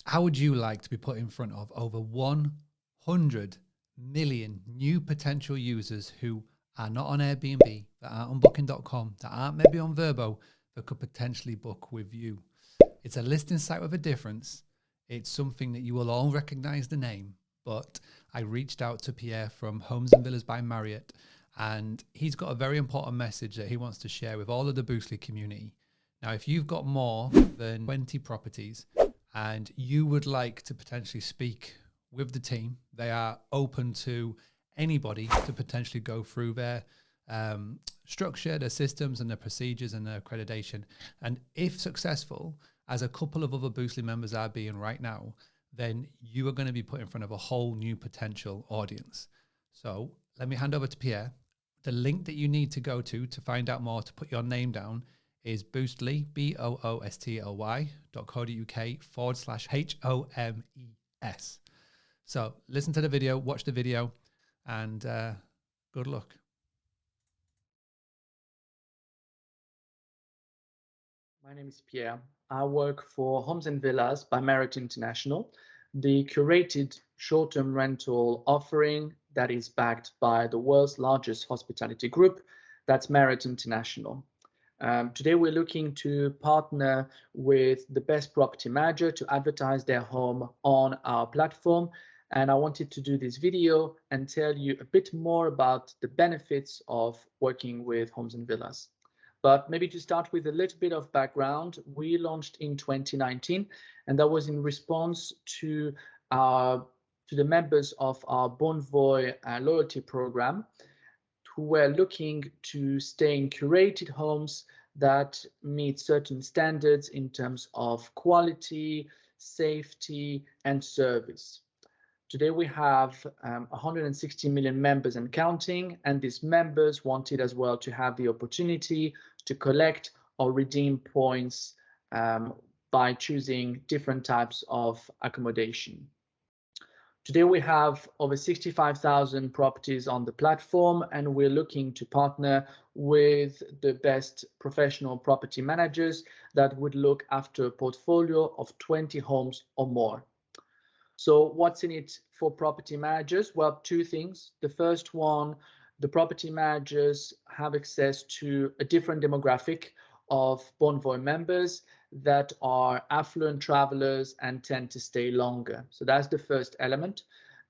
How would you like to be put in front of over 100 million new potential users who are not on Airbnb, that aren't on Booking.com, that aren't maybe on Vrbo, that could potentially book with you? It's a listing site with a difference. It's something that you will all recognize the name, but I reached out to Pierre from Homes and Villas by Marriott, and he's got a very important message that he wants to share with all of the Boostly community. Now, if you've got more than 20 properties and you would like to potentially speak with the team, they are open to anybody to potentially go through their structure, their systems and their procedures and their accreditation. And if successful, as a couple of other Boostly members are being right now, then you are going to be put in front of a whole new potential audience. So let me hand over to Pierre. The link that you need to go to find out more, to put your name down, is boostly, boostly.co.uk/HOMES. So listen to the video, watch the video, and good luck. My name is Pierre. I work for Homes and Villas by Marriott International, the curated short-term rental offering that is backed by the world's largest hospitality group, that's Marriott International. Today, we're looking to partner with the best property manager to advertise their home on our platform. And I wanted to do this video and tell you a bit more about the benefits of working with Homes and Villas. But maybe to start with a little bit of background, we launched in 2019, and that was in response to the members of our Bonvoy loyalty program, who were looking to stay in curated homes that meet certain standards in terms of quality, safety, and service. Today we have 160 million members and counting, and these members wanted as well to have the opportunity to collect or redeem points by choosing different types of accommodation. Today we have over 65,000 properties on the platform, and we're looking to partner with the best professional property managers that would look after a portfolio of 20 homes or more. So what's in it for property managers? Well, two things. The first one, the property managers have access to a different demographic of Bonvoy members that are affluent travelers and tend to stay longer. So that's the first element.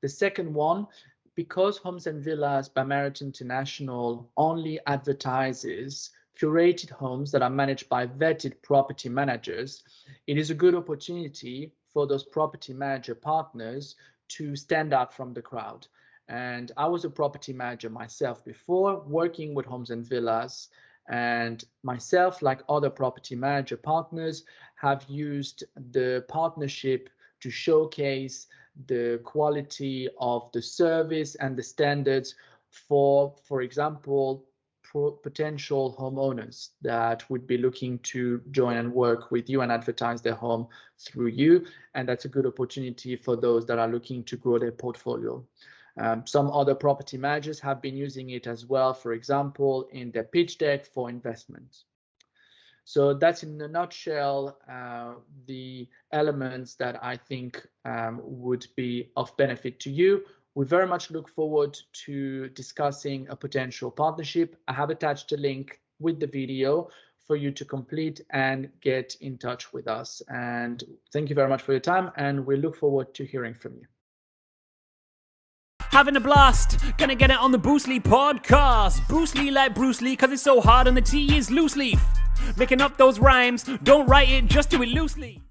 The second one, because Homes and Villas by Marriott International only advertises curated homes that are managed by vetted property managers, it is a good opportunity for those property manager partners to stand out from the crowd. And I was a property manager myself before, working with Homes and Villas, and myself, like other property manager partners, have used the partnership to showcase the quality of the service and the standards for example, potential homeowners that would be looking to join and work with you and advertise their home through you. And that's a good opportunity for those that are looking to grow their portfolio. Some other property managers have been using it as well, for example, in their pitch deck for investment. So that's in a nutshell the elements that I think would be of benefit to you. We very much look forward to discussing a potential partnership. I have attached a link with the video for you to complete and get in touch with us. And thank you very much for your time, and we look forward to hearing from you. Having a blast, gonna get it on the Boostly podcast. Boostly like Bruce Lee, cause it's so hard and the T is loose leaf. Making up those rhymes, don't write it, just do it loosely.